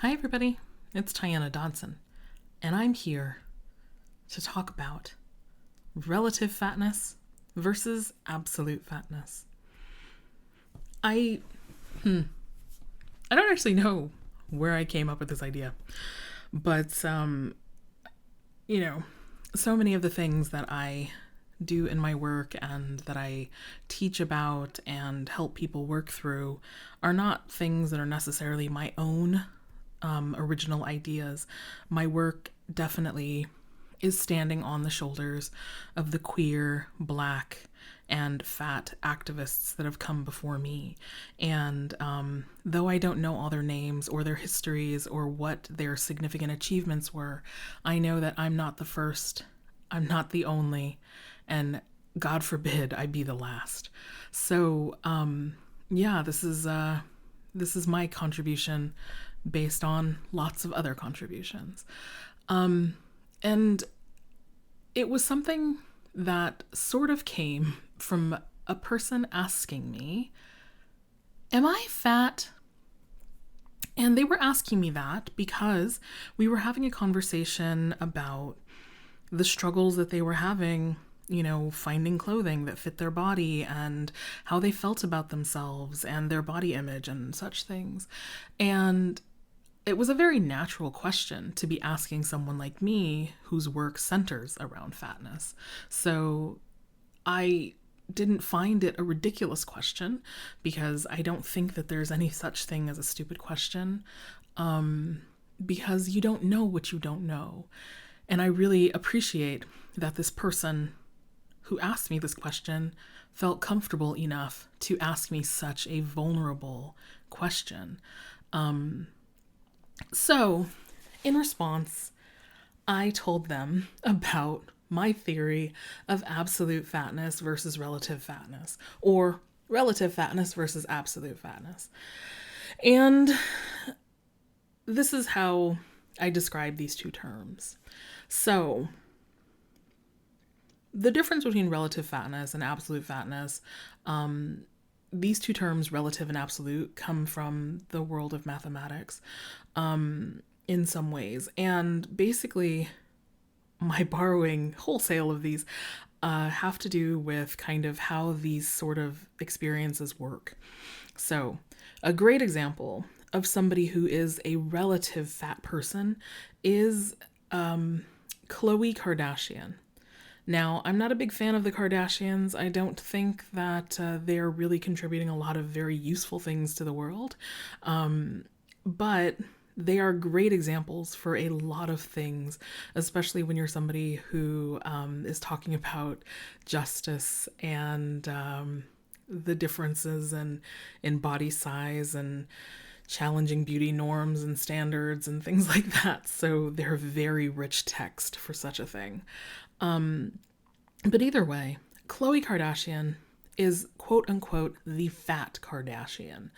Hi, everybody. It's Tiana Dodson, and I'm here to talk about relative fatness versus absolute fatness. I I don't actually know where I came up with this idea, but you know, so many of the things that I do in my work and that I teach about and help people work through are not things that are necessarily my own original ideas. My work definitely is standing on the shoulders of the queer, black, and fat activists that have come before me. And though I don't know all their names or their histories or what their significant achievements were, I know that I'm not the first, I'm not the only, and God forbid I be the last. So, yeah, this is my contribution based on lots of other contributions. And it was something that sort of came from a person asking me, am I fat? And they were asking me that because we were having a conversation about the struggles that they were having, finding clothing that fit their body and how they felt about themselves and their body image and such things. And it was a very natural question to be asking someone like me whose work centers around fatness. So I didn't find it a ridiculous question because I don't think that there's any such thing as a stupid question, because you don't know what you don't know. And I really appreciate that this person who asked me this question felt comfortable enough to ask me such a vulnerable question. So, in response, I told them about my theory of absolute fatness versus relative fatness, or relative fatness versus absolute fatness. And this is how I describe these two terms. So, the difference between relative fatness and absolute fatness, these two terms, relative and absolute, come from the world of mathematics in some ways. And basically, my borrowing wholesale of these have to do with kind of how these sort of experiences work. So, a great example of somebody who is a relative fat person is Khloe Kardashian. Now, I'm not a big fan of the Kardashians. I don't think that they're really contributing a lot of very useful things to the world. But they are great examples for a lot of things, especially when you're somebody who is talking about justice and the differences in body size and challenging beauty norms and standards and things like that. So they're very rich text for such a thing. But either way, Khloe Kardashian is quote unquote the fat Kardashian.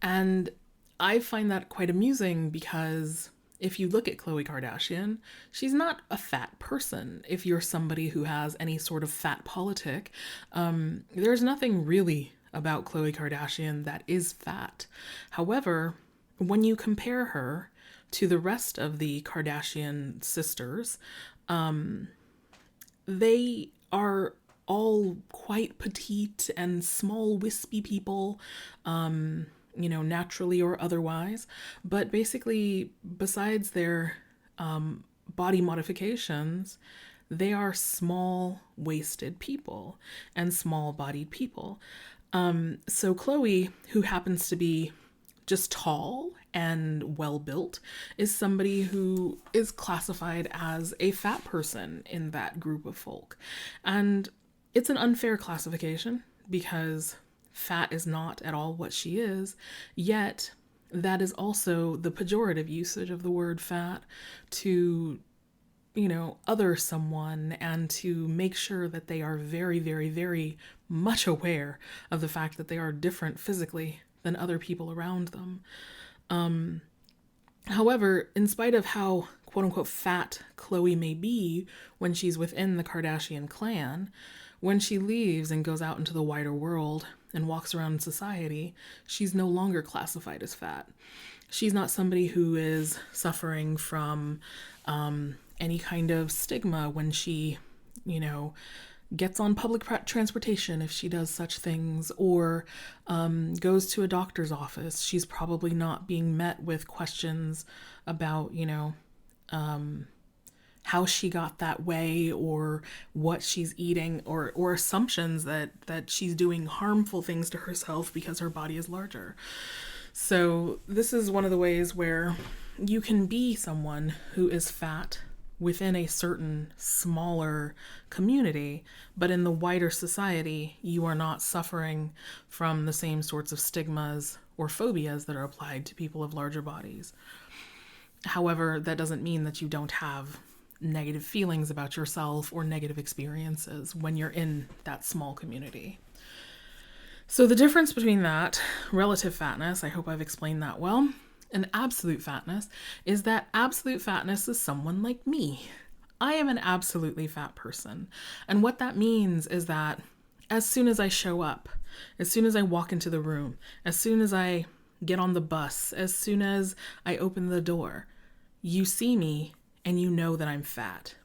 And I find that quite amusing because if you look at Khloe Kardashian, she's not a fat person. If you're somebody who has any sort of fat politic, there's nothing really about Khloe Kardashian that is fat. However, when you compare her to the rest of the Kardashian sisters, they are all quite petite and small, wispy people, naturally or otherwise. But basically, besides their body modifications, they are small waisted people and small bodied people. So Khloe, who happens to be just tall and well built, is somebody who is classified as a fat person in that group of folk. And it's an unfair classification because fat is not at all what she is, yet that is also the pejorative usage of the word fat to other someone and to make sure that they are very, very, very much aware of the fact that they are different physically than other people around them. However, in spite of how quote unquote fat Khloe may be when she's within the Kardashian clan, when she leaves and goes out into the wider world and walks around in society, she's no longer classified as fat. She's not somebody who is suffering from any kind of stigma when she, gets on public transportation, if she does such things, or goes to a doctor's office. She's probably not being met with questions about, how she got that way, or what she's eating, or assumptions that she's doing harmful things to herself because her body is larger. So this is one of the ways where you can be someone who is fat within a certain smaller community, but in the wider society, you are not suffering from the same sorts of stigmas or phobias that are applied to people of larger bodies. However, that doesn't mean that you don't have negative feelings about yourself or negative experiences when you're in that small community. So the difference between that, relative fatness, I hope I've explained that well, and absolute fatness is that absolute fatness is someone like me. I am an absolutely fat person. And what that means is that as soon as I show up, as soon as I walk into the room, as soon as I get on the bus, as soon as I open the door, you see me and you know that I'm fat.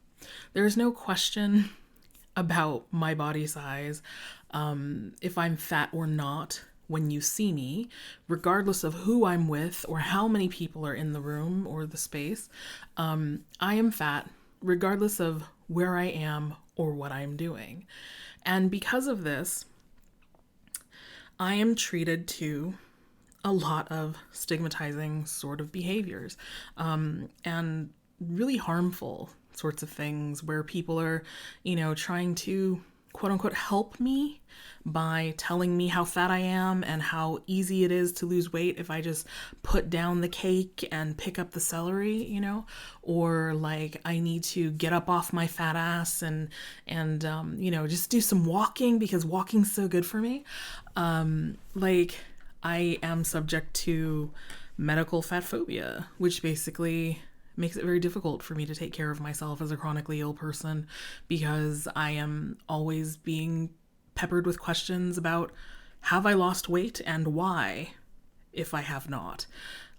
There's no question about my body size, if I'm fat or not, when you see me, regardless of who I'm with or how many people are in the room or the space. I am fat regardless of where I am or what I'm doing. And because of this, I am treated to a lot of stigmatizing sort of behaviors, and really harmful sorts of things where people are, trying to quote unquote help me by telling me how fat I am and how easy it is to lose weight if I just put down the cake and pick up the celery, or like I need to get up off my fat ass and just do some walking because walking's so good for me. Like I am subject to medical fat phobia, which basically makes it very difficult for me to take care of myself as a chronically ill person because I am always being peppered with questions about, have I lost weight and why? If I have not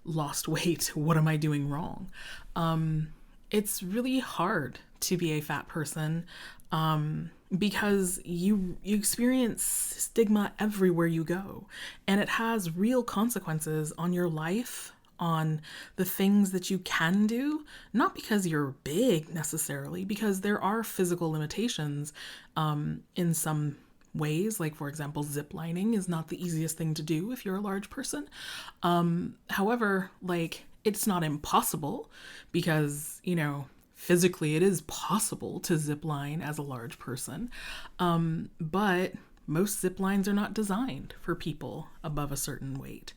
lost weight, what am I doing wrong? It's really hard to be a fat person because you experience stigma everywhere you go, and it has real consequences on your life, on the things that you can do, not because you're big necessarily, because there are physical limitations in some ways. Like, for example, zip lining is not the easiest thing to do if you're a large person. However, like, it's not impossible because, physically it is possible to zip line as a large person. But most zip lines are not designed for people above a certain weight.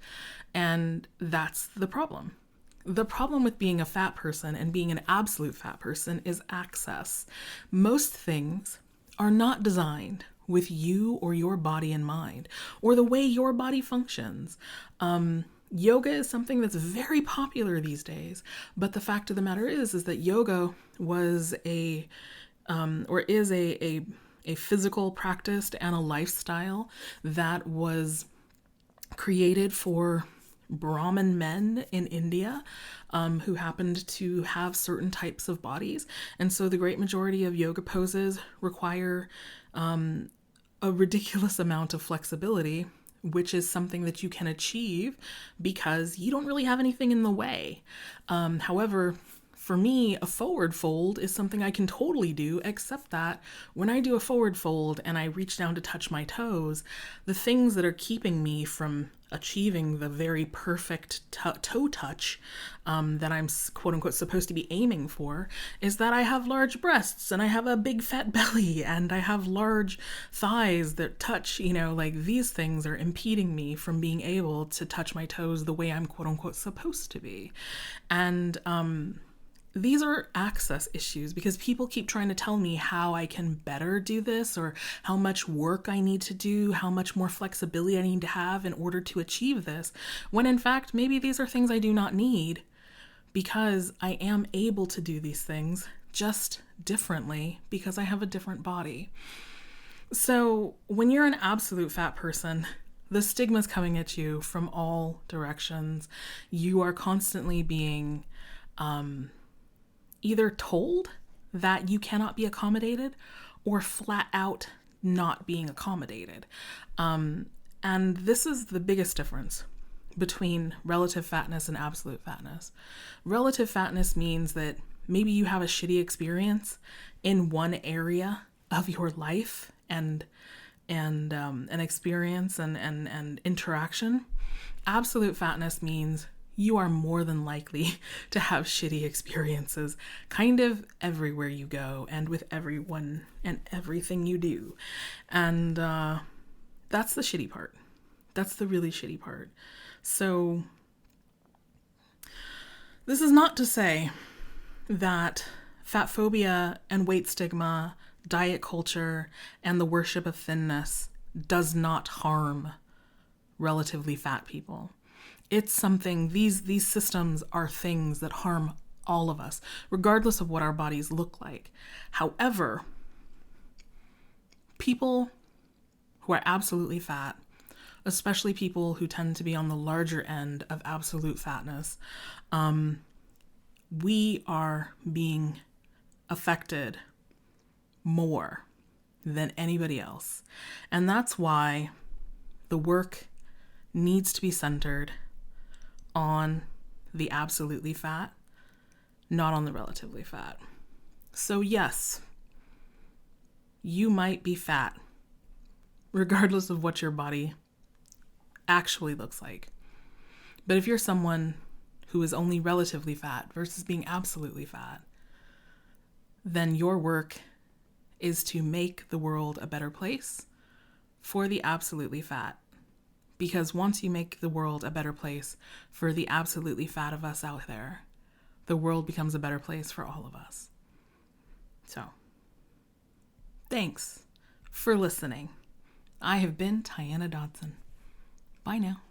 And that's the problem. The problem with being a fat person and being an absolute fat person is access. Most things are not designed with you or your body in mind, or the way your body functions. Yoga is something that's very popular these days, but the fact of the matter is that yoga was is a physical practice and a lifestyle that was created for Brahmin men in India who happened to have certain types of bodies. And so the great majority of yoga poses require a ridiculous amount of flexibility, which is something that you can achieve because you don't really have anything in the way. However, for me, a forward fold is something I can totally do, except that when I do a forward fold and I reach down to touch my toes, the things that are keeping me from achieving the very perfect toe touch that I'm quote unquote supposed to be aiming for is that I have large breasts and I have a big fat belly and I have large thighs that touch, like these things are impeding me from being able to touch my toes the way I'm quote unquote supposed to be. And these are access issues because people keep trying to tell me how I can better do this or how much work I need to do, how much more flexibility I need to have in order to achieve this, when in fact, maybe these are things I do not need because I am able to do these things just differently because I have a different body. So when you're an absolute fat person, The stigma's coming at you from all directions. You are constantly being either told that you cannot be accommodated or flat out not being accommodated. And this is the biggest difference between relative fatness and absolute fatness. Relative fatness means that maybe you have a shitty experience in one area of your life and an experience and interaction. Absolute fatness means you are more than likely to have shitty experiences kind of everywhere you go and with everyone and everything you do. And that's the shitty part. That's the really shitty part. So this is not to say that fat phobia and weight stigma, diet culture, and the worship of thinness does not harm relatively fat people. It's something, these systems are things that harm all of us, regardless of what our bodies look like. However, people who are absolutely fat, especially people who tend to be on the larger end of absolute fatness, we are being affected more than anybody else. And that's why the work needs to be centered on the absolutely fat, not on the relatively fat. So yes, you might be fat, regardless of what your body actually looks like. But if you're someone who is only relatively fat versus being absolutely fat, then your work is to make the world a better place for the absolutely fat. Because once you make the world a better place for the absolutely fat of us out there, the world becomes a better place for all of us. So, thanks for listening. I have been Tiana Dodson. Bye now.